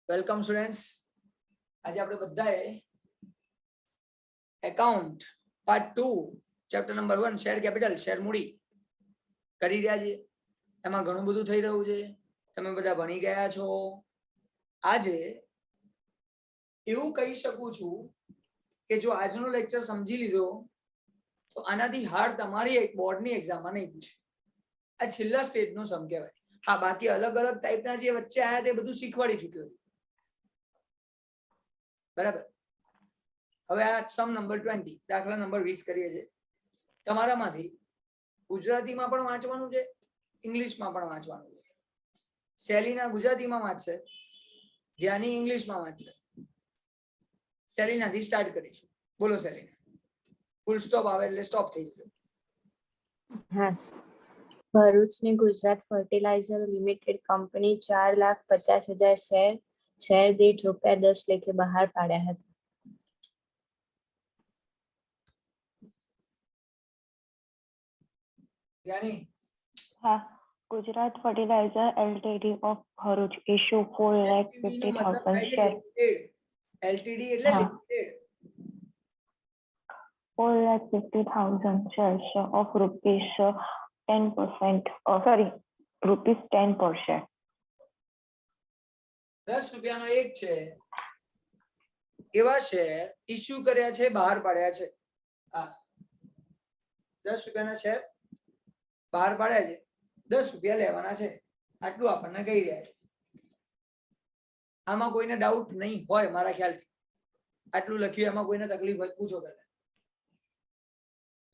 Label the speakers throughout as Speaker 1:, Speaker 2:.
Speaker 1: Welcome students. આજે આપણે બધાએ account part 2 chapter number 1 share capital share મૂડી કરી રહ્યા છીએ. એમાં ઘણું બધું થઈ રહ્યું છે, તમે બધા ભણી ગયા છો. આજે એવું કહી શકું છું કે જો આજનો લેક્ચર સમજી લીધો તો આનાથી હાર્ડ તમારી એક બોર્ડની એક્ઝામમાં નહીં પૂછે. આ છેલ્લા સ્ટેજનો સમ કહેવાય. હા, બાકી અલગ અલગ ટાઈપના જે વચ્ચે આયા તે બધું શીખવાડી ચૂક્યો છું. બરાબર. હવે આ સમ નંબર 20 દાખલા નંબર 20 કરીએ છીએ. તમારામાંથી ગુજરાતીમાં પણ વાંચવાનું છે, ઇંગ્લિશમાં પણ વાંચવાનું છે. શૈલીના ગુજરાતીમાં વાંચશે, ધ્યાની ઇંગ્લિશમાં વાંચશે. શૈલીનાથી સ્ટાર્ટ કરીશું. બોલો શૈલીના. ફૂલ સ્ટોપ આવે એટલે સ્ટોપ થઈ જશે.
Speaker 2: હા, ભરૂચની Gujarat Fertiliser Limited company 4,50,000 share દીઠ ₹10 લેખે બહાર પાડ્યા હતા.
Speaker 1: ધ્યાની.
Speaker 3: હા, Gujarat Fertiliser LTD of Bharuch issue 4,50,000 share.
Speaker 1: LTD એટલે
Speaker 3: હા.
Speaker 1: Limited.
Speaker 3: 4,50,000 shares of rupees 10%. Rupees 10 per share.
Speaker 1: 10 રૂપિયાનો એક છે એવા શેર ઇશ્યુ કર્યા છે, બહાર પાડ્યા છે. હા, 10 રૂપિયાના શેર બહાર પાડ્યા છે, 10 રૂપિયા લેવાના છે. આટલું આપણને કહી રહ્યા છે. આમાં કોઈને ડાઉટ નહીં હોય મારા ખ્યાલથી. આટલું લખ્યું એમાં કોઈને તકલીફ હોય પૂછો પહેલા.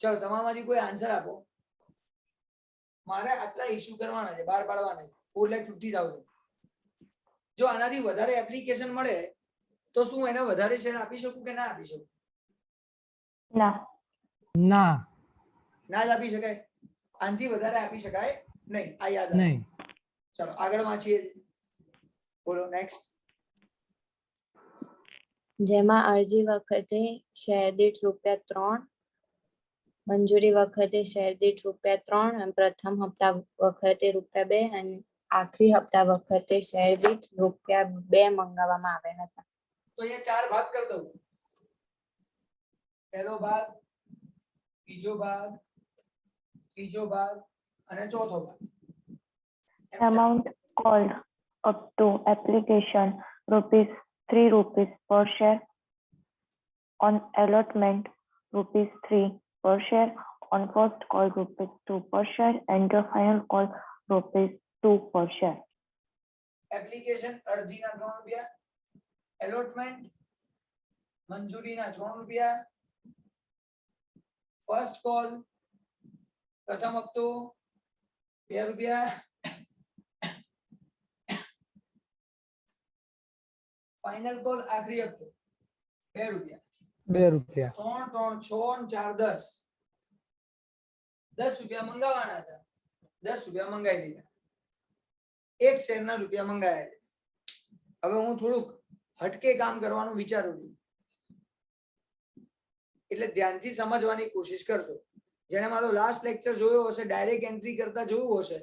Speaker 1: ચલો, તમારામાંથી કોઈ આન્સર આપો. મારે આટલા ઇશ્યુ કરવાના છે, બહાર પાડવાના છે, 4,50,000. જો આનાથી વધારે એપ્લિકેશન મળે તો શું એને વધારે શેર આપી શકું કે ના આપી શકું?
Speaker 3: ના.
Speaker 4: ના.
Speaker 1: ના જ આપી શકાય. આનાથી વધારે આપી શકાય નહીં. આ યાદ રાખો.
Speaker 4: નહીં.
Speaker 1: ચલો આગળ વાંચીએ. બોલો નેક્સ્ટ.
Speaker 2: જેમાં અરજી વખતે શેર દીઠ ₹3, મંજૂરી વખતે શેર દીઠ ₹3 અને પ્રથમ હપ્તા વખતે ₹2 અને આખરી હપ્તા વખતે શેર દીઠ ₹2 મંગાવવામાં આવ્યા હતા.
Speaker 1: તો અહીંયા 4 ભાગ કરી દઉં. પહેલો ભાગ, બીજો ભાગ, ત્રીજો ભાગ અને ચોથો ભાગ.
Speaker 3: Amount called up to application ₹3 per share. On allotment ₹3 per share. On first call ₹2 per share and the final call ₹2 per share.
Speaker 1: Application અરજીના ₹3, એલોટમેન્ટ મંજૂરીના ₹3, ફર્સ્ટ કોલ પ્રથમ હપ્તો ₹2, ફાઇનલ કોલ આખરી હપ્તો ₹2.
Speaker 4: ₹2.
Speaker 1: 3, 3, 6 અને 4, 10 રૂપિયા મંગાવવાના હતા. 10 રૂપિયા મંગાવી દીધા. એક શેરના રૂપિયા મંગાયા છે. હવે હું થોડુંક હટકે કામ કરવાનું વિચારું છું, એટલે ધ્યાનથી સમજવાની કોશિશ કરજો. જેણે મારો લાસ્ટ લેક્ચર જોયો હશે, ડાયરેક્ટ એન્ટ્રી કરતા જોયું હશે,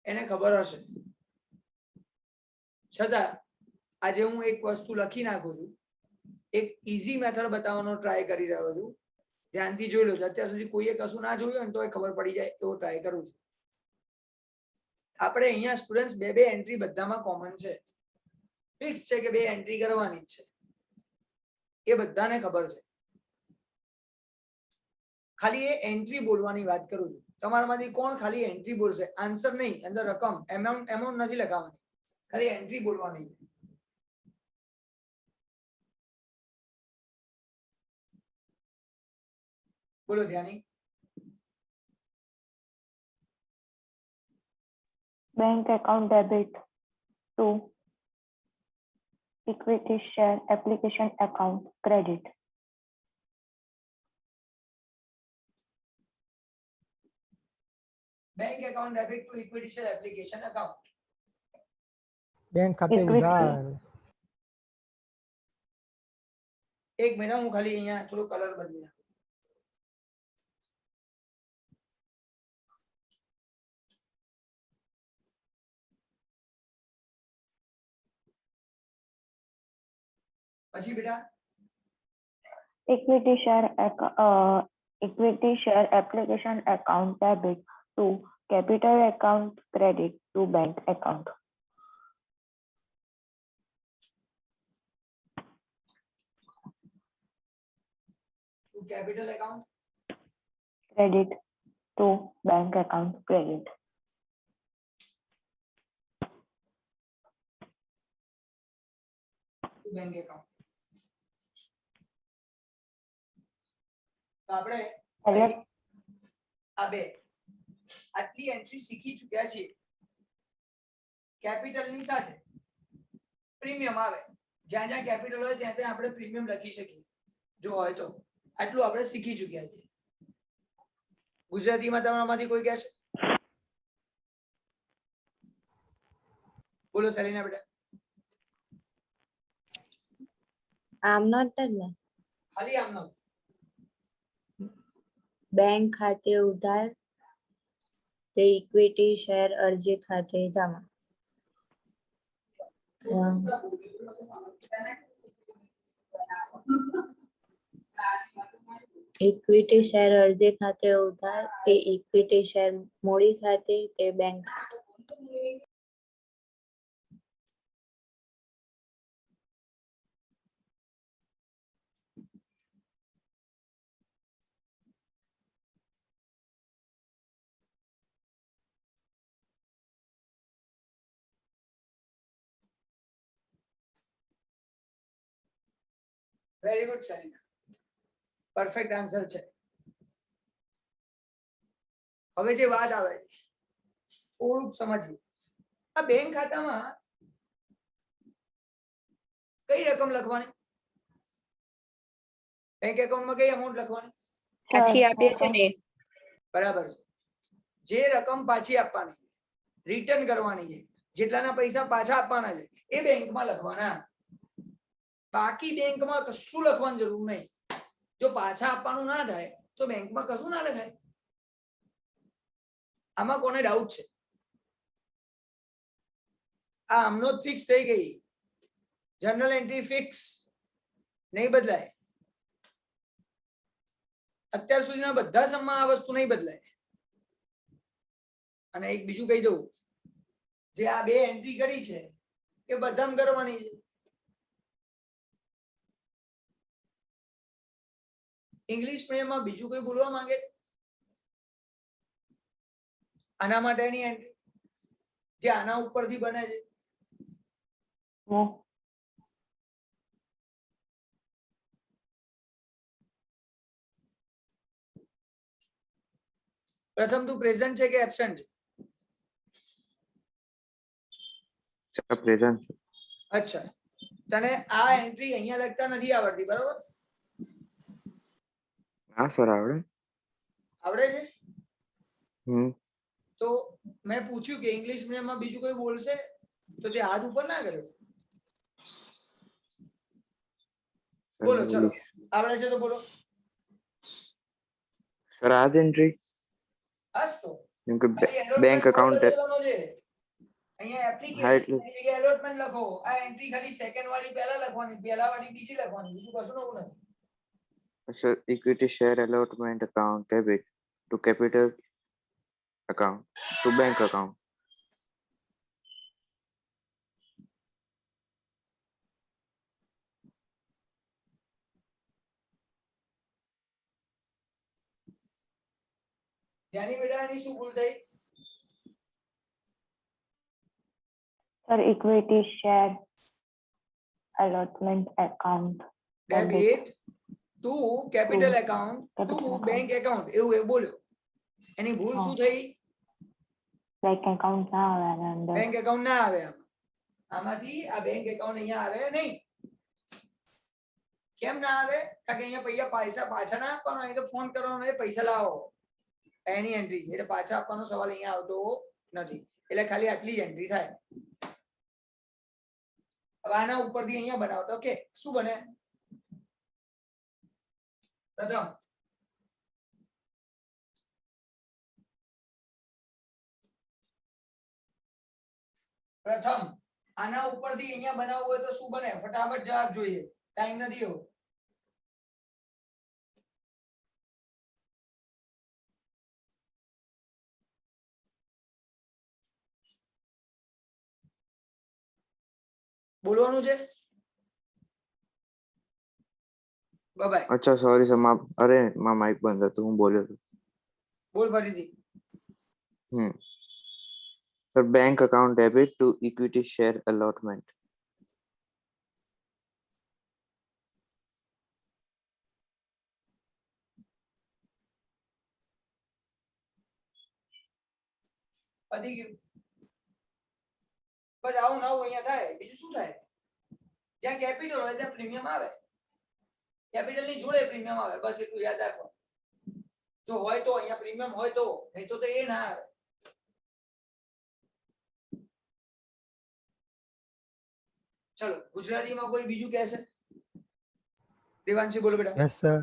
Speaker 1: એને ખબર હશે. છતાં આજે હું એક વસ્તુ લખી નાખું છું, એક ઈઝી મેથડ બતાવવાનો ટ્રાય કરી રહ્યો છું. ધ્યાનથી જોઈ લો. અત્યાર સુધી કોઈએ કશું ના જોયું હોય તો એ ખબર પડી જાય એવો ટ્રાય કરું છું. આપણે અહીંયા સ્ટુડન્ટ્સ બે એન્ટ્રી બધામાં કોમન છે. ફિક્સ છે કે 2 એન્ટ્રી કરવાની જ છે, એ બધાને ખબર છે. ખાલી એ એન્ટ્રી બોલવાની વાત કરું છું. તમારામાંથી કોણ ખાલી એન્ટ્રી બોલશે? આન્સર નહીં, અંદર રકમ એમાઉન્ટ નથી લખાવવાની, ખાલી એન્ટ્રી બોલવાની. બોલો ધ્યાની.
Speaker 3: Bank account debit to equity share application account credit.
Speaker 1: Bank account debit to equity share application account.
Speaker 4: Bank ખાતે
Speaker 3: Equity.
Speaker 4: ઉધાર.
Speaker 1: એક મિનિટ, હું ખાલી અહીંયા થોડું કલર બદલી નાખું. પછી બેટા
Speaker 3: equity share application account debit to capital account credit to bank account.
Speaker 1: Capital account
Speaker 3: Credit to bank account credit.
Speaker 1: Bank account. તો આપણે
Speaker 3: એટલે
Speaker 1: આ બે આટલી એન્ટ્રી શીખી ચૂક્યા છીએ. કેપિટલ ની સાથે પ્રીમિયમ આવે, જ્યાં જ્યાં કેપિટલ હોય ત્યાં ત્યાં આપણે પ્રીમિયમ લખી શકીએ જો હોય તો. આટલું આપણે શીખી ચૂક્યા છીએ. ગુજરાતીમાં તમારામાંથી કોઈ કહેશે? બોલો સેલિના બેટા.
Speaker 2: આમનો જ ને
Speaker 1: ખાલી આમનો
Speaker 2: બેંક ખાતે ઉધાર તે ઇક્વિટી શેર અરજી ખાતે જમા. ઇક્વિટી શેર અરજી ખાતે ઉધાર તે ઇક્વિટી શેર મૂડી ખાતે તે bank
Speaker 1: very good સેલિના, perfect answer છે. હવે જે વાત આવે થોડુંક સમજીએ. આ બેંક ખાતામાં કઈ રકમ લખવાની? બેંક એકાઉન્ટમાં કઈ અમાઉન્ટ લખવાની?
Speaker 2: પાછી આપીએ છે ને
Speaker 1: બરાબર છે. જે રકમ પાછી આપવાની, રિટર્ન કરવાની છે, જેટલાના પૈસા પાછા આપવાના છે એ બેંકમાં લખવાના. બાકી બેંકમાં કશું લખવાની જરૂર નહીં. જો પાછા આપવાનું ના થાય તો બેંકમાં કશું ના લખાય. આમાં કોને ડાઉટ છે? આ આમનો જ ફિક્સ થઈ ગઈ. જનરલ એન્ટ્રી ફિક્સ નહીં બદલાય. અત્યાર સુધીના બધા સમમાં આ વસ્તુ નહીં બદલાય. અને એક બીજું કહી દઉં, જે આ બે એન્ટ્રી કરી છે એ બધામાં કરવાની છે. ઇંગ્લિશ મીડિયમમાં બીજું કોઈ બોલવા માંગે? આના માટેની એન્ટ્રી જે આના ઉપરથી બને છે. પ્રથમ તું પ્રેઝન્ટ છે કે એબસન્ટ છે?
Speaker 5: પ્રેઝન્ટ છે.
Speaker 1: અચ્છા, તને આ એન્ટ્રી અહીંયા લખતા નથી આવડતી, બરોબર?
Speaker 5: હા સર આવડે.
Speaker 1: આવડે છે? તો મેં પૂછ્યું કે ઇંગ્લિશ મીડિયમમાં બીજું કોઈ બોલશે તો તે હાથ ઉપર ના કર્યો. બોલો ચલો, આવડે છે તો બોલો.
Speaker 5: સર આ જ એન્ટ્રી
Speaker 1: બસ તો
Speaker 5: કેમ કે બેંક એકાઉન્ટ
Speaker 1: અહીંયા એપ્લિકેશન ની જગ્યાએ એલોટમેન્ટ લખો. આ એન્ટ્રી ખાલી સેકન્ડ વાળી પહેલા લખવાની, પહેલા વાળી બીજી લખવાની, બીજું કશું નવું નથી.
Speaker 5: Sir equity share allotment account debit to capital account to bank account.
Speaker 1: જ્ઞાની બેટા આની શું ભૂલ થઈ?
Speaker 3: Sir, equity share allotment account
Speaker 1: debit to capital account to bank account એવું એ બોલ્યો. એની ભૂલ શું થઈ?
Speaker 3: bank account ના આવે આના અંદર.
Speaker 1: બેંક એકાઉન્ટ ના આવે આમાં. આમાંથી આ બેંક એકાઉન્ટ અહીંયા આવે નહીં. કેમ ના આવે? કારણ કે અહીંયા પૈસા પાછા ના આપવાનો, અહીં તો ફોન કરવાનો એ પૈસા લાવો એની એન્ટ્રી છે. એટલે પાછા આપવાનો સવાલ અહીંયા આવતો નથી. એટલે ખાલી આટલી જ એન્ટ્રી થાય. હવે આના ઉપરથી અહીંયા બનાવો તો ઓકે શું બને? પ્રથમ આના ઉપરથી અહીંયા બનાવવું હોય તો શું બને? ફટાફટ જવાબ જોઈએ. ટાઈમ નથી એવો. બોલવાનું છે. બાય.
Speaker 5: અચ્છા સોરી સર અરે માઇક બંધ હતું હું બોલ્યો હતો.
Speaker 1: બોલ ફરીથી.
Speaker 5: Sir bank account debit to equity share allotment.
Speaker 1: પતી ગયું. બસ આવું ના આવું અહીંયા થાય, બીજું શું થાય? જ્યાં કેપિટલ હોય ત્યાં પ્રીમિયમ આવે, કેપિટલ ની જોડે પ્રીમિયમ આવે, બસ એટલું યાદ રાખો. જો હોય તો અહીંયા પ્રીમિયમ હોય તો, નહીં તો એ ના આવે. ચલો ગુજરાતીમાં કોઈ બીજું કહેશે? દેવાંશી બોલો બેટા.
Speaker 4: Yes sir.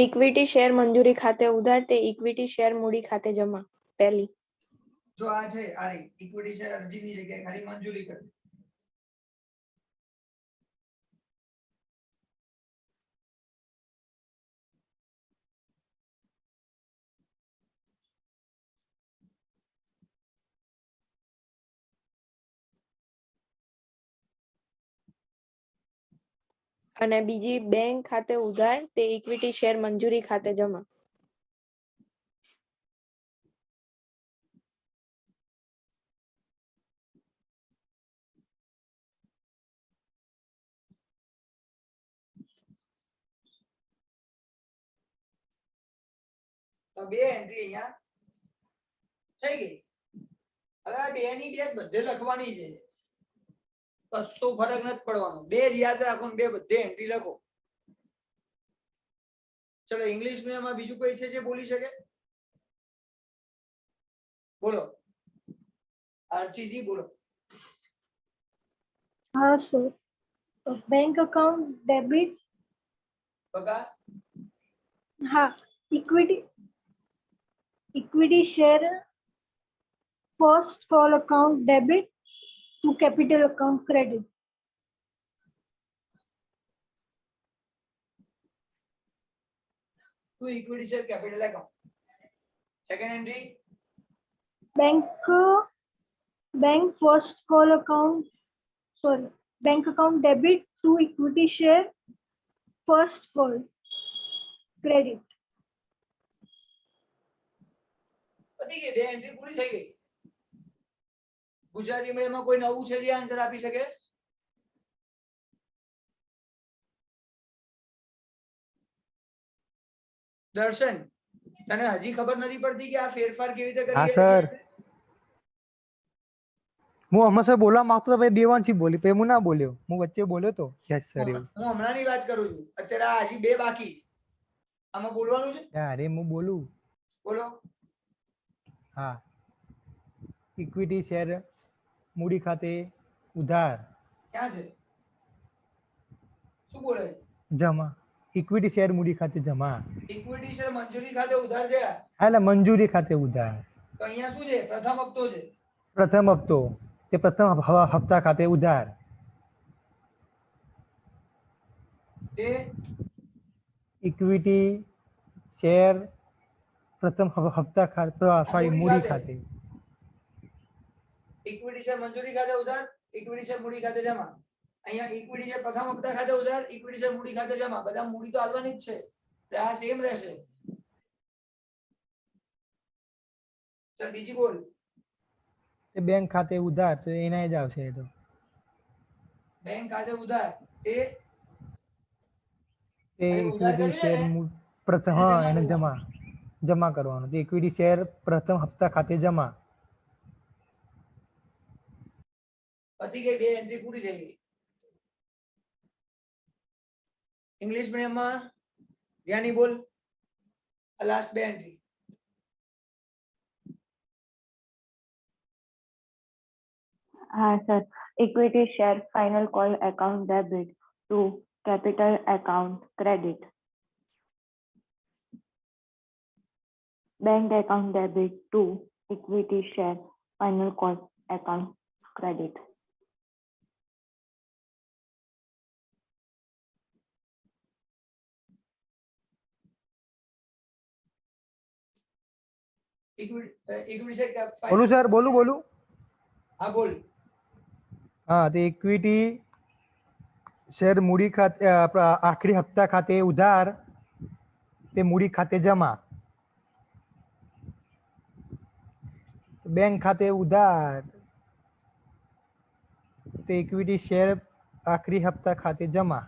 Speaker 6: ઇક્વિટી શેર મંજૂરી ખાતે ઉધાર તે ઇક્વિટી શેર મૂડી ખાતે જમા. પહેલી.
Speaker 1: જો આ છે આ રહી ઇક્વિટી શેર અરજીની જગ્યાએ ખાલી મંજૂરી કરવી.
Speaker 6: અને બીજી બેંક ખાતે ઉધાર તે ઇક્વિટી શેર મંજૂરી ખાતે જમા.
Speaker 1: તો બે એન્ટ્રી અહીંયા થઈ ગઈ. હવે આ બે ની બે બધે લખવાની છે, કશો ફરક નથી પડવાનો. બે જ યાદ રાખો ને બે બધે એન્ટ્રી લખો. ચલો ઇંગ્લિશ મીડિયમમાં બીજું કોઈ છે જે બોલી શકે? બોલો આરચીજી બોલો.
Speaker 7: हाँ सर, बैंक अकाउंट डेबिट,
Speaker 1: બકા
Speaker 7: हाँ equity share first call account debit to capital account credit.
Speaker 1: To equity share capital account. Second entry
Speaker 7: bank first call account bank account debit to equity share first call credit.
Speaker 1: પતી ગઈ, બે entry પૂરી થઈ ગઈ. ગુજરાતી મીડિયમમાં કોઈ નવું છે જે આન્સર આપી શકે? દર્શન તને હજી ખબર નથી પડતી કે આ ફેરફાર કેવી રીતે
Speaker 4: હા
Speaker 1: કરી?
Speaker 4: સર. હું હમણાં બોલવા માંગતો હતો, પછી દેવાંશી બોલી, પછી હું ના બોલ્યો, હું વચ્ચે બોલ્યો તો. Yes sir. એવું
Speaker 1: હું હમણાંની વાત કરું છું. અત્યારે આ હજી બે બાકી. આમાં બોલવાનું છે.
Speaker 4: અરે હું બોલું.
Speaker 1: બોલો.
Speaker 4: હા. ઇક્વિટી શેર મૂડી ખાતે ઉધાર
Speaker 1: ક્યાં છે? શું બોલે છે?
Speaker 4: જમા. ઇક્વિટી શેર મૂડી ખાતે જમા.
Speaker 1: ઇક્વિટી શેર મંજૂરી ખાતે ઉધાર છે.
Speaker 4: હા, એટલે મંજૂરી ખાતે ઉધાર.
Speaker 1: તો અહીંયા શું છે? પ્રથમ હપ્તો છે.
Speaker 4: પ્રથમ હપ્તો તે પ્રથમ હપ્તા ખાતે ઉધાર.
Speaker 1: તે
Speaker 4: ઇક્વિટી શેર પ્રથમ હપ્તા ખાતે સોરી મૂડી ખાતે.
Speaker 1: ઇક્વિટી શેર મંજૂરી ખાતે ઉધાર, ઇક્વિટી શેર મૂડી ખાતે જમા. અહીંયા ઇક્વિટી શેર પ્રથમ હપ્તા ખાતે ઉધાર, ઇક્વિટી શેર મૂડી ખાતે જમા. બધા મૂડી તો આવવાની જ છે, એટલે આ સેમ રહેશે. ચાલ બીજી બોલ.
Speaker 4: તે બેંક ખાતે ઉધાર તો એના જ આવશે. એ તો
Speaker 1: બેંક ખાતે ઉધાર તે
Speaker 4: ઇક્વિટી શેર પ્રથમ, હા એને જમા કરવાનું. તે ઇક્વિટી શેર પ્રથમ હપ્તા ખાતે જમા.
Speaker 1: પતી ગઈ, બે એન્ટ્રી પૂરી થઈ ગઈ. ઇંગ્લિશ મીડિયમમાં જ્ઞાની બોલ લાસ્ટ બે એન્ટ્રી.
Speaker 3: हाँ sir, equity share final call account debit to capital account credit. Bank account debit to equity share final call account credit.
Speaker 1: Equity share
Speaker 4: બોલું સર બોલું
Speaker 1: હા બોલ.
Speaker 4: હા તો ઇક્વિટી શેર મૂડી ખાતે આપણા આખરી હપ્તા ખાતે ઉધાર તે મૂડી ખાતે જમા. બેંક ખાતે ઉધાર તે ઇક્વિટી શેર આખરી હપ્તા ખાતે જમા.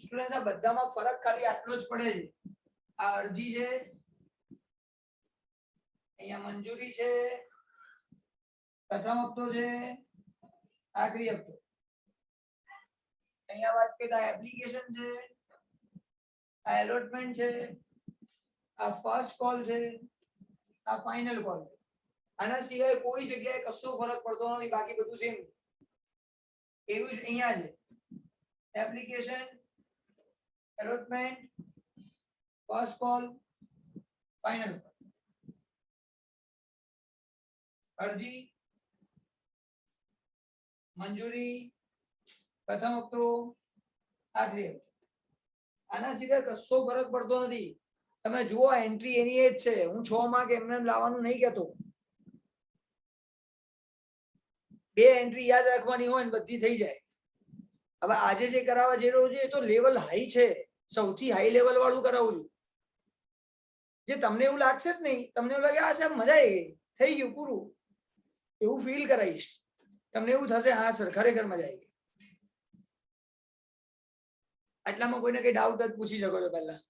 Speaker 1: સ્ટુડન્ટ્સ આ બધામાં ફરક ખાલી આટલો જ પડે છે. આ અરજી છે, અહીંયા મંજૂરી છે, પ્રથમ હપ્તો છે, આખરી હપ્તો. અહીંયા વાત કરીએ તો એપ્લિકેશન છે, આ એલોટમેન્ટ છે, આ ફર્સ્ટ કોલ છે, આ ફાઇનલ કોલ છે. આના સિવાય કોઈ જગ્યાએ કશો ફરક પડતો નથી, બાકી બધું સેમ. એવું જ અહીંયા છે. Application, allotment, first call, final call. અરજી, મંજૂરી, પ્રથમ હપ્તો, આખરી હપ્તો. આના સિવાય કશો ફરક પડતો નથી. તમે જુઓ એન્ટ્રી એની એ જ છે. હું 6 માર્ક એમને લાવવાનું નહીં કહેતો. 2 એન્ટ્રી યાદ રાખવાની હોય ને બધી થઈ જાય. હવે આજે જે કરાવવા જઈ રહ્યો છું એ તો લેવલ હાઈ છે, સૌથી હાઈ લેવલ વાળું કરાવું છું. જે તમને એવું લાગશે જ નહીં, તમને એવું લાગે આ સાહેબ મજા આવી ગઈ, થઈ ગયું પૂરું, એવું ફીલ કરાવીશ. તમને એવું થશે હા સર ખરેખર મજા આવી ગઈ. આટલામાં કોઈને કઈ ડાઉટ જ પૂછી શકો છો પહેલા.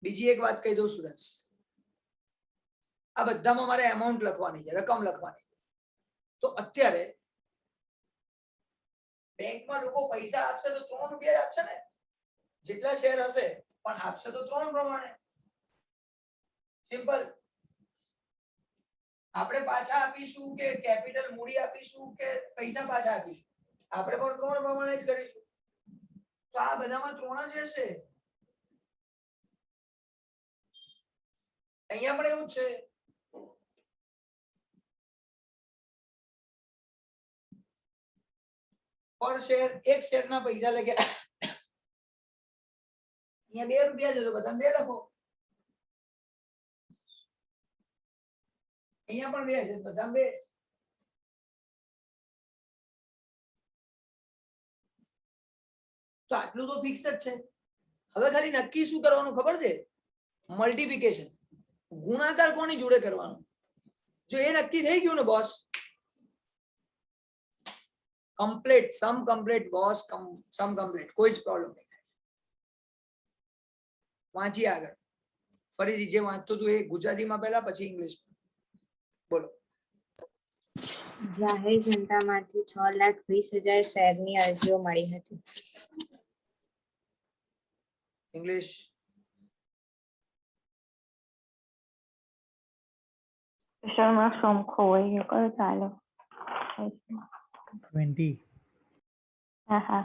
Speaker 1: બીજી એક વાત કહી દઉં સ્ટુડન્ટ્સ, આ બધામાં મારે એમાઉન્ટ લખવાની છે, રકમ લખવાની છે. તો અત્યારે બેંકમાં લોકો પૈસા આપશે તો 3 રૂપિયા આપશે ને, જેટલા શેર હશે, પણ આપશે તો 3 પ્રમાણે. સિમ્પલ. આપણે પાછા આપીશું કે કેપિટલ મૂડી આપીશું કે પૈસા પાછા આપીશું, આપણે પણ 3 પ્રમાણે જ કરીશું. તો આ બધામાં 3 જ હશે. અહીંયા પણ એવું જ છે. પર શેર, એક શેરના પૈસા લખ્યા, અહીંયા 2 રૂપિયા છે તો બધા 2 લખો. અહીંયા પણ 2 છે બધા 2. તો આટલું તો ફિક્સ જ છે. હવે ખાલી નક્કી શું કરવાનું ખબર છે? મલ્ટીપ્લિકેશન, ગુણાકાર કોની જોડે કરવાનો. જો એ નક્કી થઈ ગયું ને બોસ, કમ્પ્લીટ સમ કમ્પ્લીટ બોસ, સમ કમ્પ્લીટ, કોઈ જ પ્રોબ્લેમ નહીં થાય. વાંચી આગળ ફરીથી જે વાંચતો તું એ ગુજરાતીમાં પહેલા પછી ઇંગ્લિશમાં બોલો.
Speaker 2: જાહેર જનતામાંથી 6,20,000 શેરની અરજીઓ મળી હતી.
Speaker 1: ઇંગ્લિશ.
Speaker 3: શર્મા શંખો હોય એ કયો ચાલે?
Speaker 4: 20.
Speaker 3: હા.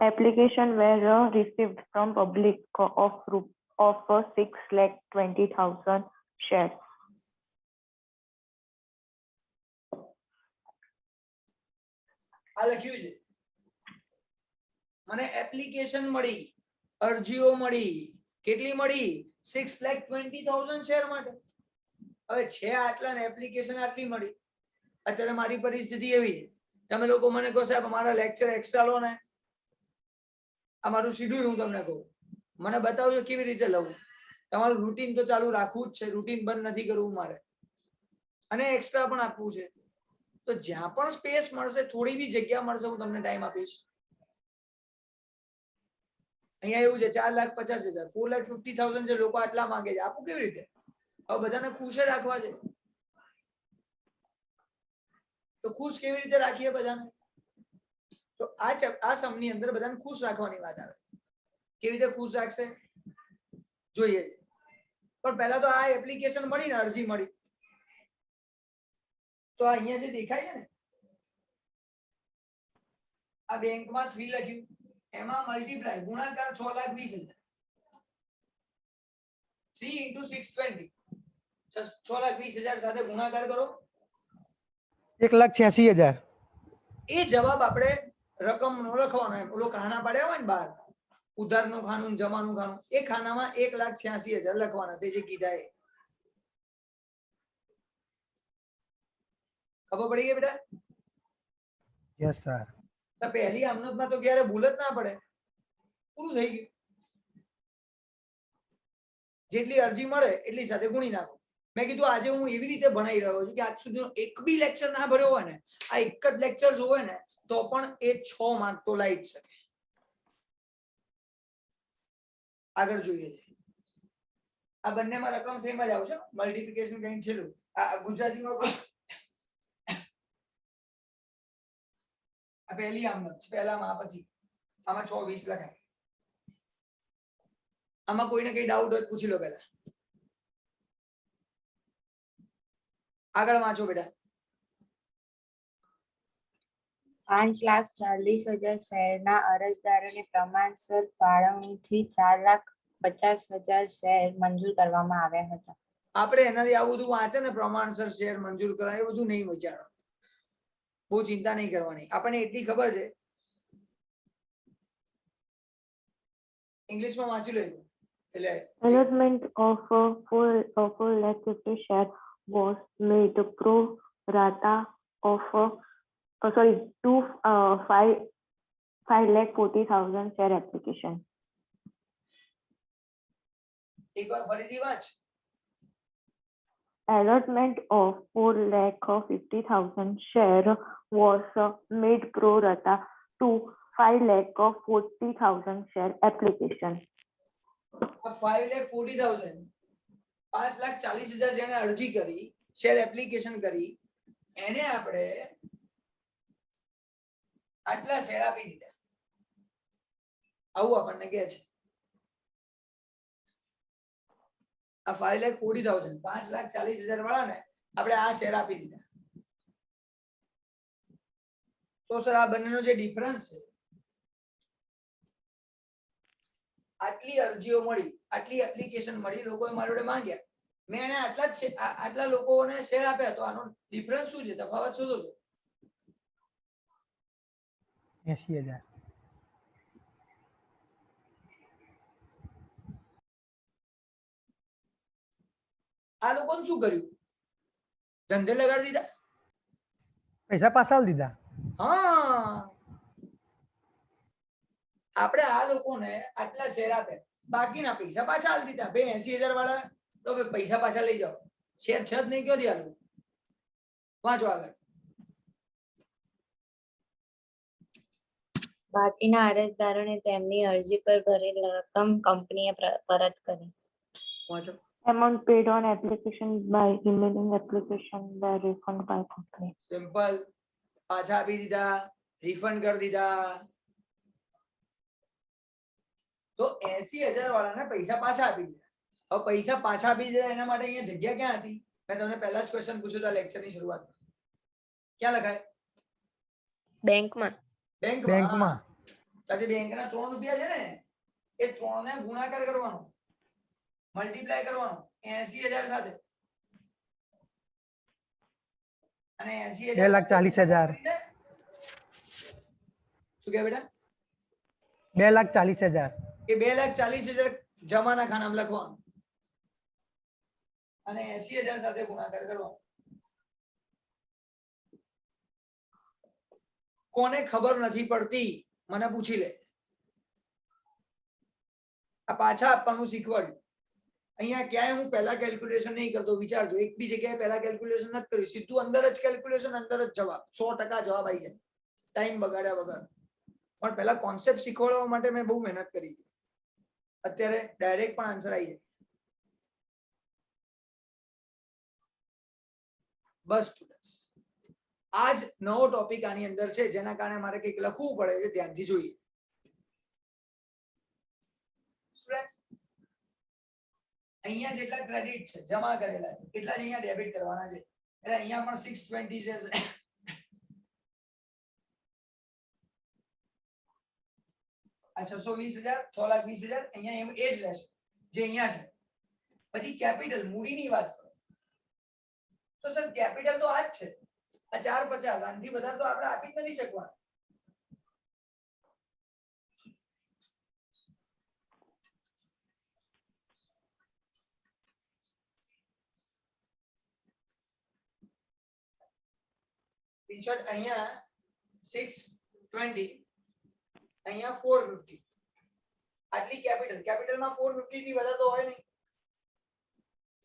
Speaker 3: Application were received from public of 6,20,000 shares.
Speaker 1: આ લખ્યું છે. મને એપ્લિકેશન મળી, અરજીઓ મળી, કેટલી મળી? 6,20,000 શેર માટે. હવે છે આટલા ને એપ્લિકેશન આટલી મળી. અત્યારે મારી પરિસ્થિતિ એવી છે, તમે લોકો મને કહો સાહેબ અમારા લેક્ચર એક્સ્ટ્રા લો ને, આ મારું શેડ્યુલ હું તમને કહું, મને બતાવજો કેવી રીતે લઉં. તમારું રૂટીન તો ચાલુ રાખવું જ છે, રૂટીન બંધ નથી કરવું મારે, અને એક્સ્ટ્રા પણ આપવું છે. તો જ્યાં પણ સ્પેસ મળશે, થોડી બી જગ્યા મળશે, હું તમને ટાઈમ આપીશ. અહીંયા એવું છે 4,50,000, 4,50,000 જે લોકો આટલા માંગે છે, આપું કેવી રીતે? હવે બધાને ખુશ રાખવા છે, તો ખુશ કેવી રીતે રાખીએ બધાને? તો આ સમની અંદર બધાને ખુશ રાખવાની વાત આવે. કેવી રીતે ખુશ રાખશે જોઈએ. પણ પહેલા તો આ એપ્લિકેશન મળી ને, અરજી મળી, તો અહીંયા જે દેખાય છે ને, આ બેંકમાં 3 લખ્યું, એમાં મલ્ટીપ્લાય ગુણાકાર 6,20,000. 3 into 620 6,20,000 સાથે ગુણાકાર કરો.
Speaker 4: 1,86,000.
Speaker 1: એ જવાબ આપણે રકમ નો લખવાનો એમ ઓલો ખાના પાડ્યા હોય ને બહાર ઉધારનું ખાનું જમાનું ખાનું એ ખાનામાં 1,86,000 લખવાના તે જે કીધા એ ખબર પડી ગઈ બેટા?
Speaker 4: Yes sir.
Speaker 1: તો પહેલી આમનોટમાં તો ક્યારે ભૂલ જ ના પડે, પૂરું થઈ ગયું. જેટલી અરજી મળે એટલી સાથે ગુણી નાખો. મેં કીધું આજે હું એવી રીતે ભણાઈ રહ્યો છું કે આજ સુધી એક બી લેક્ચર ના ભર્યો હોય ને, આ એક જ લેક્ચર જોવે ને તો પણ એ 6 માર્ક તો લાવી જ શકે. આગળ જોઈએ છે. આ બંનેમાં રકમ સેમ જ આવશે, મલ્ટિપ્લિકેશન કઈ છેલ્લું આ ગુજરાતીમાં આ પહેલી આમનોટ પહેલામાં આ પછી આમાં 6,20 લખાય. આમાં કોઈને કઈ ડાઉટ હોય પૂછી લો પહેલા. આગળ વાંચો બેટા.
Speaker 2: 5,40,000 શેરના અરજદારોને પ્રમાણસર ફાળવણીથી 4,50,000 શેર મંજૂર કરવામાં આવ્યા હતા.
Speaker 1: આપણે એનાથી આવું બધું વાંચે ને પ્રમાણસર શેર મંજૂર કરાય એ બધું નહીં વિચારો, બહુ ચિંતા નહીં કરવાની. આપણને એટલી ખબર છે ઇંગ્લિશમાં વાંચી લો એટલે
Speaker 3: Allotment of 4,50,000 share was made pro rata of 5,40,000 share application.
Speaker 1: એકવાર ફરીથી વાંચ.
Speaker 3: Allotment of 4,50,000 share was made pro rata to 5,40,000 share application.
Speaker 1: 5,40,000 5,40,000 જેણે અરજી કરી શેર એપ્લિકેશન કરી એને આપણે આટલા શેર આપી દીધા, આવું આપણને કહે છે. આ 5,40,000 5,40,000 વાળાને આપણે આ શેર આપી દીધા. તો સર આ બંનેનો જે ડિફરન્સ છે, આટલી અરજીઓ મળી, આટલી એપ્લિકેશન મળી, લોકોએ મારી જોડે માંગ્યા, મેં એને આટલા લોકોને શેર આપ્યા, તો આનો ડિફરન્સ શું છે, તફાવત શોધો છો.
Speaker 4: 80,000.
Speaker 1: આ લોકોને શું કર્યું? ધંધે લગાડી દીધા.
Speaker 4: પૈસા પાછા આલી દીધા.
Speaker 1: હા, આપણે આ લોકોને આટલા શેર આપ્યા, બાકીના પૈસા પાછા આલી દીધા. ભાઈ 80,000 વાળા તો પૈસા પાછા લઈ જાઓ, શેર છ જ નહીં કયો દિયાલું. વાંચો આગળ.
Speaker 2: બાકીના અરજદારોને તેમની અરજી પર ભરેલ રકમ કંપનીએ પરત કરી.
Speaker 1: વાંચો.
Speaker 3: Amount paid on application by remaining application by refund by company.
Speaker 1: Simple, પાછા આપી દીધા, રિફંડ કરી દીધા. તો 80,000 વાળાને પૈસા પાછા આપી દીધા. હવે પૈસા પાછા આપી દીધા એના માટે અહીંયા જગ્યા ક્યાં હતી? મેં તમને પહેલા જ ક્વેશ્ચન પૂછ્યો હતા લેક્ચરની શરૂઆતમાં. ક્યાં લખાય?
Speaker 6: બેંકમાં.
Speaker 4: બેંકમાં.
Speaker 1: પછી બેંકના 3 રૂપિયા છે ને, એ 3 ને ગુણાકાર કરવાનો, મલ્ટીપ્લાય કરવાનો 80,000 સાથે, અને
Speaker 4: 2,40,000.
Speaker 1: શું કે બેટા?
Speaker 4: 2,40,000.
Speaker 1: એ 2,40,000 જમાના ખાનામાં લખવાનું અને 80,000 સાથે ગુણાકાર કરવાનો. કોને ખબર નથી પડતી મને પૂછી લે. આ પાછા આપવાનું શીખવાડ્યું. અહીંયા ક્યાંય હું પહેલા કેલ્ક્યુલેશન નહીં કરતો, વિચારજો. એક બી જગ્યાએ પહેલા કેલ્ક્યુલેશન નથી કર્યું, સીધું અંદર જ કેલ્ક્યુલેશન, અંદર જ જવાબ. 100% જવાબ આવી જાય, ટાઈમ બગાડ્યા વગર. પણ પહેલા કોન્સેપ્ટ શીખવાડવા માટે મેં બહુ મહેનત કરી. અત્યારે ડાયરેક્ટ પણ આન્સર આવી જાય. બસ સ્ટુડન્ટ્સ, આજ નવો ટોપિક આની અંદર છે, જેના કારણે મારે કંઈક લખવું પડે છે, ધ્યાનથી જોઈએ. સ્ટુડન્ટ્સ, અહીંયા જેટલા ક્રેડિટ છે જમા કરેલા એટલા જ અહીંયા ડેબિટ કરવાના છે. એટલે અહીંયા પણ 620 છે. આ 620,000 6,20,000 અહીંયા એ જ રહેશે જે અહીંયા છે. પછી કેપિટલ મૂડીની વાત કરો તો સર કેપિટલ તો આ જ છે, આ 450, આનાથી વધારે તો આપણે આપી જ નથી શકવાના. ઇનશોર્ટ અહીંયા 620, અહીંયા 450, આટલી કેપિટલમાં 450 થી વધારે તો હોય નહીં,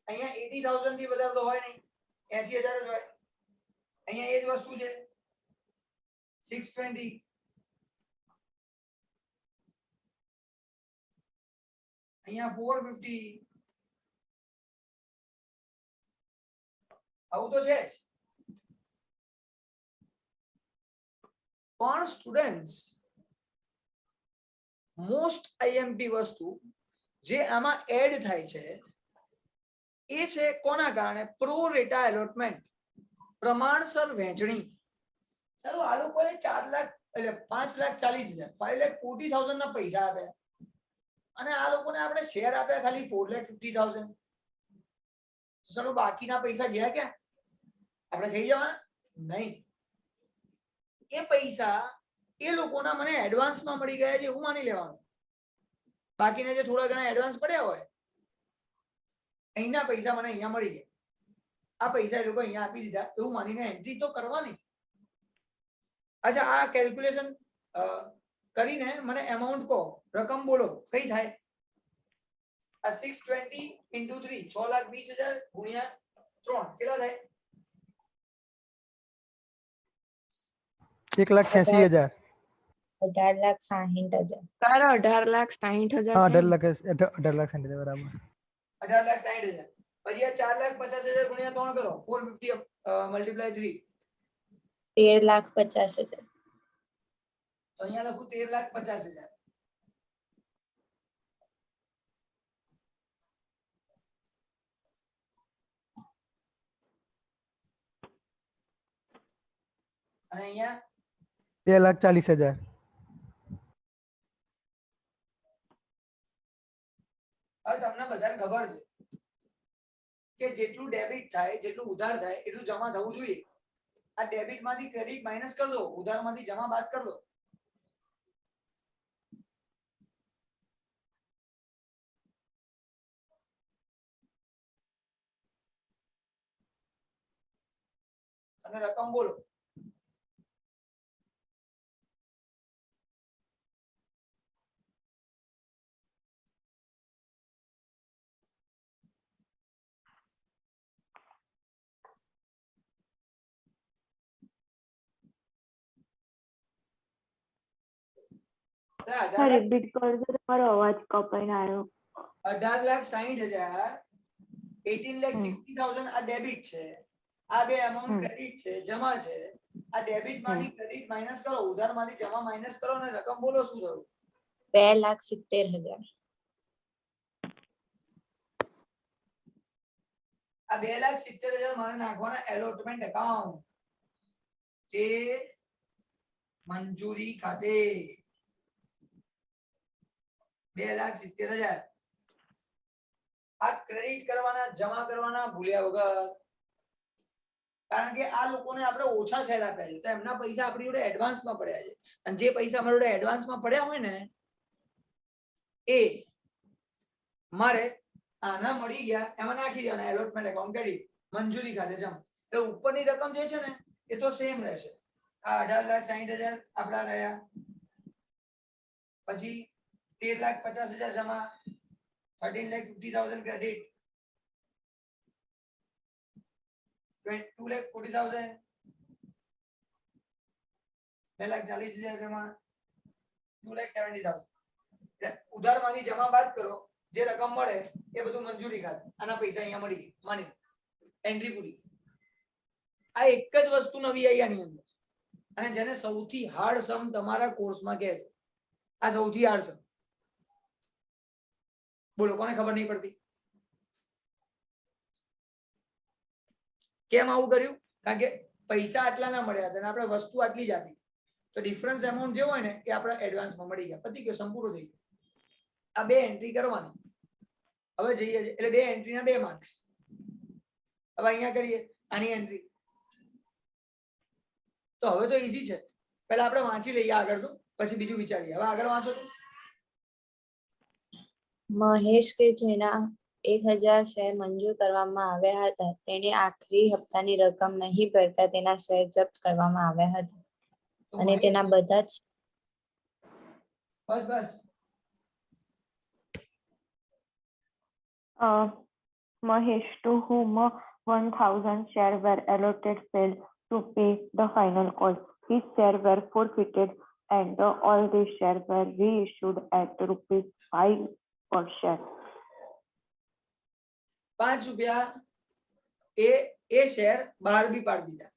Speaker 1: અહીંયા 80,000 થી વધારે તો હોય નહીં, 80,000 જ હોય. અહીંયા એ જ વસ્તુ છે 620, અહીંયા 450, આવું તો છે જ. પણ સ્ટુડન્ટ્સ મોસ્ટ આઈએમપી વસ્તુ જે આમાં એડ થાય છે એ છે કોના કારણે? પ્રો રેટા એલોટમેન્ટ, પ્રમાણસર વહેંચણી. ચાલો આ લોકોએ 4 લાખ એટલે 5,40,000 5,40,000 ના પૈસા આપ્યા અને આ લોકોને આપણે શેર આપ્યા ખાલી 4,50,000. ચાલો બાકીના પૈસા ગયા ક્યાં? આપણે થઈ જવાના નહીં. એ પૈસા એ લોકોના મને એડવાન્સમાં મળી ગયા છે એવું માની લેવાનું. બાકીના જે થોડા ઘણા એડવાન્સ પડ્યા હોય અહીંના પૈસા મને અહીંયા મળી ગયા, આ પૈસા એ લોકો અહીંયા આપી દીધા એવું માનીને એન્ટ્રી તો કરવાની. અચ્છા, આ કેલ્ક્યુલેશન કરીને મને એમાઉન્ટ કહો, રકમ બોલો કઈ થાય? આ 620 into 3 6,20,000 ગુણ્યા 3 કેટલા થાય?
Speaker 4: 1,86,000.
Speaker 2: 18,60,000.
Speaker 6: તારા 18,60,000
Speaker 4: હા,
Speaker 6: થાય ને?
Speaker 4: 18,60,000 બરાબર.
Speaker 1: 18,60,000. પછી આ 4,50,000 ગુણ્યા 3 કરો, 450 મલ્ટીપ્લાય 3
Speaker 2: 13,50,000.
Speaker 1: તો અહીંયા લખું 13,50,000. અને અહીંયા
Speaker 4: 2,40,000.
Speaker 1: હવે તમને બધાને ખબર છે કે જેટલું ડેબિટ થાય જેટલું ઉધાર થાય એટલું જમા થવું જોઈએ. આ ડેબિટ માંથી ક્રેડિટ માઇનસ કરી દો, ઉધાર માંથી જમા બાદ કરી દો. અને રકમ બોલો.
Speaker 3: હા, રિપીટ કરજો, તમારો અવાજ કપાઈને આવ્યો.
Speaker 1: 18,60,000, 18,60,000 આ ડેબિટ છે, આ બે અમાઉન્ટ ક્રેડિટ છે, જમા છે. આ ડેબિટ માંથી ક્રેડિટ માઇનસ કરો, ઉધાર માંથી જમા માઇનસ કરો અને રકમ બોલો શું થયું?
Speaker 2: 2,70,000.
Speaker 1: આ 2,70,000 મારે નાખવાના એલોટમેન્ટ એકાઉન્ટ એ મંજૂરી ખાતે. 2,70,000 આ ક્રેડિટ કરવાના, જમા કરવાના ભૂલ્યા વગર. કારણ કે આ લોકોને આપણે ઓછા શેર આપ્યા છે તો એમના પૈસા આપણી જોડે એડવાન્સમાં પડ્યા છે અને જે પૈસા અમારી જોડે એડવાન્સમાં પડ્યા હોય ને એ મારે આના મળી ગયા એમાં નાખી દેવાના એલોટમેન્ટ એકાઉન્ટ ક્રેડિટ, મંજૂરી ખાતે જમા. એટલે ઉપરની રકમ જે છે ને એ તો સેમ રહેશે. આ 18,60,000 આપણા રહ્યા, પછી 13,50,000 જમા, 13,50,000 ક્રેડિટ, 2,40,000, 2,40,000 જમા, 2,70,000. ઉધાર માંથી જમા બાદ કરો, જે રકમ મળે એ બધું મંજૂરી ખાતે. આના પૈસા અહીંયા મળી ગયા, માની એન્ટ્રી પૂરી. આ એક જ વસ્તુ નવી આવી આની અંદર, અને જેને સૌથી હાર્ડ સમ તમારા કોર્સમાં કહે છે. આ સૌથી હાર્ડ સમ. બોલો કોને ખબર નહીં પડતી? કેમ આવું કર્યું? કારણ કે પૈસા આટલા ના મળ્યા હતા અને આપણે વસ્તુ આટલી જ આપી, તો ડિફરન્સ એમાઉન્ટ જે હોય ને એ આપણે એડવાન્સમાં મળી ગયા. પતી ગયો, સંપૂર્ણ થઈ ગયું. આ બે એન્ટ્રી કરવાની. હવે જઈએ છે એટલે 2 એન્ટ્રીના 2 માર્ક્સ. હવે અહીંયા કરીએ આની એન્ટ્રી. તો હવે તો ઈઝી છે. પહેલા આપણે વાંચી લઈએ આગળ તો પછી બીજું વિચારીએ. હવે આગળ વાંચો તો.
Speaker 2: મહેશ કે જેના 1000 શેર મંજૂર કરવામાં આવ્યા હતા તેને આખરી હપ્તાની રકમ નહીં ભરતા તેના શેર જપ્ત કરવામાં આવ્યા હતા
Speaker 1: તો
Speaker 2: અને તેના
Speaker 1: મહેશ,
Speaker 2: બધા જ
Speaker 1: બસ
Speaker 3: Mahesh, to whom 1000 shares were allotted, failed to pay the final call. His shares were forfeited and all these shares were reissued at ₹5 per share.
Speaker 1: 5 રૂપિયા એ શેર બહાર બી પાડી દીધા.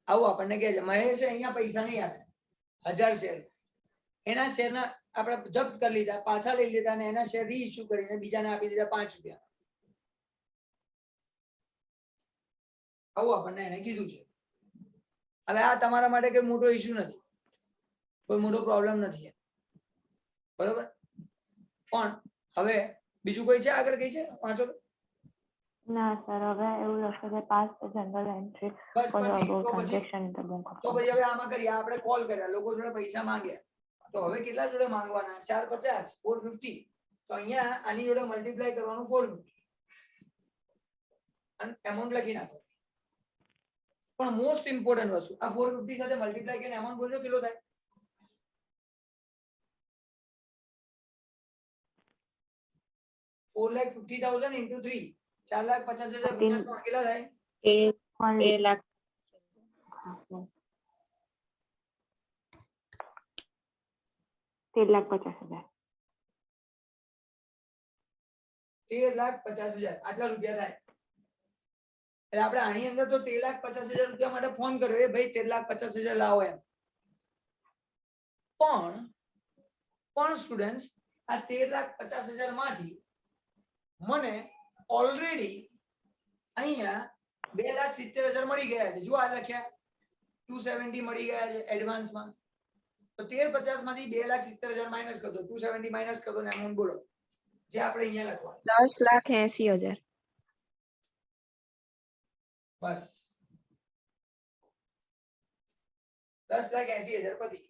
Speaker 1: આવું આપણને કહે છે. મહેશે અહીંયા પૈસા નહીં આપ્યા, 1000 શેર એના શેરના આપણે જપ્ત કરી લીધા, પાછા લઈ લીધા અને એના શેર રીઇશ્યુ કરીને બીજાને આપી દીધા 5 રૂપિયા. આવું આપણને એને કીધું છે. હવે આ તમારા માટે કોઈ મોટો ઇશ્યુ નથી, કોઈ મોટો પ્રોબ્લેમ નથી, બરોબર. પણ હવે બીજું કોઈ છે આગળ? કઈ છે વાંચો.
Speaker 3: ના સર, હવે એવું લખે છે past general entry
Speaker 1: bus
Speaker 3: for the
Speaker 1: પતી.
Speaker 3: above
Speaker 1: તો પછી
Speaker 3: transaction in the bank
Speaker 1: તો
Speaker 3: account.
Speaker 1: પછી હવે આમાં કરીએ. આપણે કોલ કર્યા, લોકો જોડે પૈસા માંગ્યા, તો હવે કેટલા જોડે માંગવાના? 450, 450. તો અહીંયા આની જોડે મલ્ટીપ્લાય કરવાનું 450 અને એમાઉન્ટ લખી નાખો. પણ મોસ્ટ ઇમ્પોર્ટન્ટ વસ્તુ, આ 450 સાથે મલ્ટીપ્લાય કરીને એમાઉન્ટ બોલજો કેટલો થાય? $4,50,000 into 3, 4,50,000 ગુણ્યા કેટલા થાય?
Speaker 2: એ
Speaker 3: Only
Speaker 2: 13 લાખ
Speaker 3: 13,50,000.
Speaker 1: 13,50,000 આટલા રૂપિયા થાય. એટલે આપણે આની અંદર તો 13,50,000 રૂપિયા માટે ફોન કર્યો, એ ભાઈ 13,50,000 લાવો એમ. પણ સ્ટુડન્ટ્સ, આ 13,50,000 માંથી મને ઓલરેડી અહીંયા 2,70,000 મળી ગયા છે. જો આ લખ્યા 270 મળી ગયા છે એડવાન્સમાં. તો 13,50 માંથી 2,70,000 માઇનસ કરજો, 270 માઇનસ કરજો ને એમાઉન્ટ બોલો જે આપણે અહીંયા લખવાનું.
Speaker 6: 10,80,000.
Speaker 1: બસ 10,80,000 પતી.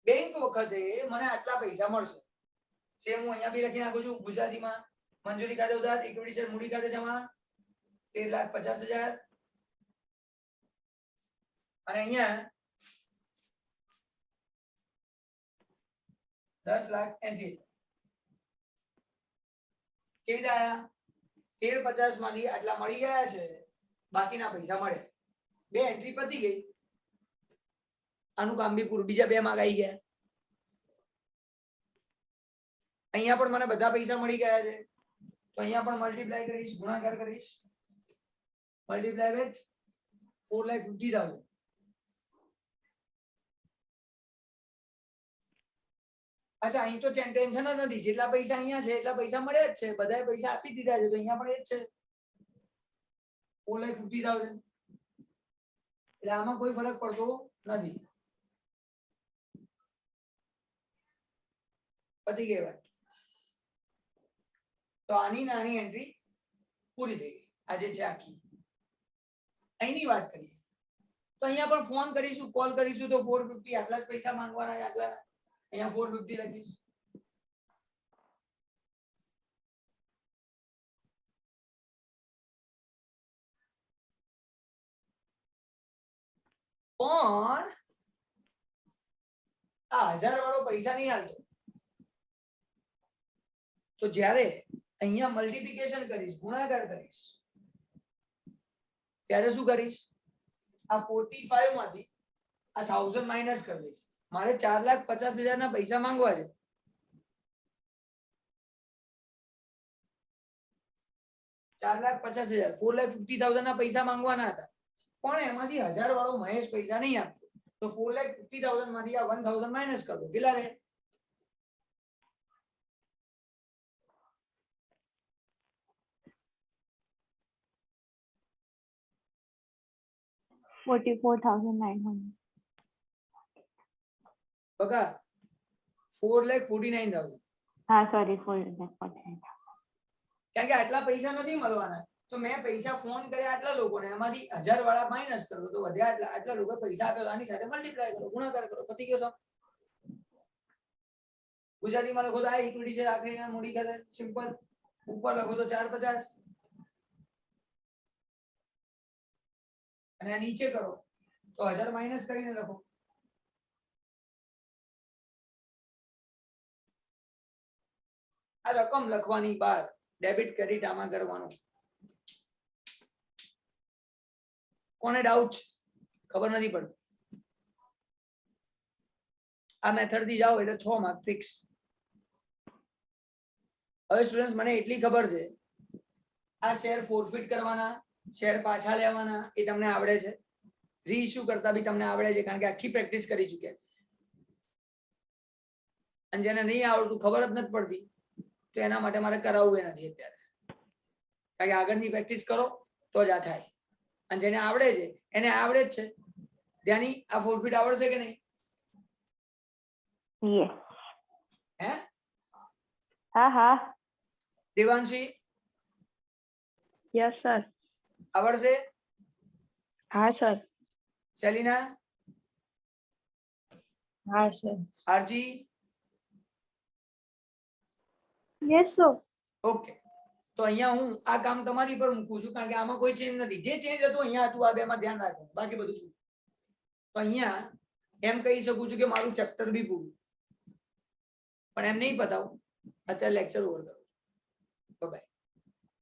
Speaker 1: બેંક વખતે મને આટલા પૈસા મળશે. સેમ હું અહીંયા બી લખી નાખું છું ગુજરાતીમાં. મંજૂરી ખાતે ઉધાર, ઇક્વિટી શેર મૂડી ખાતે જમા 13,50,000 અને અહીંયા 10,80,000. કેવી રીતે આયા? 13,50 માંથી આટલા મળી ગયા છે, બાકીના પૈસા મળ્યા. 2 એન્ટ્રી પતી ગઈ. આનું કામ બી પૂરું. બીજા 2 માર્ક આવી ગયા. અહીંયા પણ મને બધા પૈસા મળી ગયા છે, તો અહીંયા પણ મલ્ટીપ્લાય કરીશ, ગુણાકાર કરીશ. Multiply with 4,50,000. અચ્છા, અહીં તો ટેન્શન જ નથી. જેટલા પૈસા અહીંયા છે એટલા પૈસા મળ્યા જ છે, બધાએ પૈસા આપી દીધા છે, તો અહીંયા પણ એ જ છે 4,50,000. એટલે આમાં કોઈ ફરક પડતો નથી. પતી ગઈ વાત. તો આની નાની એન્ટ્રી પૂરી થઈ ગઈ. આજે છે આખી. અહીંની વાત કરીએ તો અહીંયા પણ ફોન કરીશું, કોલ કરીશું તો 450 આટલા જ પૈસા માંગવાના, આટલા. અહીંયા 450 લખીશ. પણ આ 1000 વાળો પૈસા નહીં હાલતો. તો જ્યારે અહીંયા મલ્ટીપ્લિકેશન કરીશ, ગુણાકાર કરીશ, ત્યારે શું કરીશ? આ 45 માંથી આ 1000 માઇનસ કરી દઈશ. મારે 4,50,000 ના પૈસા માંગવા છે. $4,50,000, 4,50,000 ના પૈસા માંગવાના હતા, પણ એમાંથી 1000 વાળો મહેશ પૈસા નહીં આપતો. તો 4,50,000 માંથી આ 1,000 માઇનસ કરો. કેટલા રહે?
Speaker 3: $44,900.
Speaker 1: બકા 4,49,000.
Speaker 3: હા, sorry, 4,49,000.
Speaker 1: કારણ કે આટલા પૈસા નથી મળવાના. તો મેં પૈસા ફોન કર્યા આટલા લોકોને, એમાંથી 1000 વાળા માઇનસ કરો તો વધ્યા આટલા લોકો પૈસા આપ્યો, આની સાથે મલ્ટીપ્લાય કરો, ગુણાકાર કરો, પતી ગયો સમ. ગુજરાતીમાં લખો તો આ ઇક્વિટી શેર આખરી મૂડી ખાતે સિમ્પલ, ઉપર લખો તો 450 અને આ નીચે કરો તો 1000 માઇનસ કરીને લખો. આ રકમ લખવાની બાર ડેબિટ ક્રેડિટ આમાં કરવાનું. કોને ડાઉટ ખબર નથી પડતી? આ મેથડ થી જાઓ એટલે 6 માર્ક ફિક્સ. હવે સ્ટુડન્ટ્સ મને એટલી ખબર છે, આ શેર ફોરફિટ કરવાના, શેર પાછા લેવાના એ તમને આવડે છે, રીઇશ્યુ કરતા બી તમને આવડે છે, કારણ કે આખી પ્રેક્ટિસ કરી ચૂક્યા છે. અને જેને નહીં આવડતું, ખબર જ નથી પડતી, તો એના માટે મારે કરાવવું નથી અત્યારે, કારણ કે આગળની પ્રેક્ટિસ કરો તો જ આ થાય. અને જેને આવડે છે એને આવડે જ છે. ધ્યાની, આ ફોરફિટ આવડશે કે નહીં?
Speaker 3: Yes.
Speaker 1: હે
Speaker 3: હા.
Speaker 1: Devanshi
Speaker 6: yes sir.
Speaker 1: આવડશે?
Speaker 6: હા સર.
Speaker 1: સેલિના,
Speaker 2: હા સર.
Speaker 1: આરજી?
Speaker 7: Yes, sir.
Speaker 1: ઓકે. તો અહીંયા હું આ કામ તમારી પર મૂકું છું, કારણ કે આમાં કોઈ ચેન્જ નથી. જે ચેન્જ હતું અહીંયા હતું, આ બેમાં ધ્યાન રાખો, બાકી બધું શું. તો અહીંયા એમ કહી શકું છું કે મારું ચેપ્ટર બી પૂરું, પણ એમ નહીં પતાવું, અત્યારે લેક્ચર ઓવર કરું. બાય.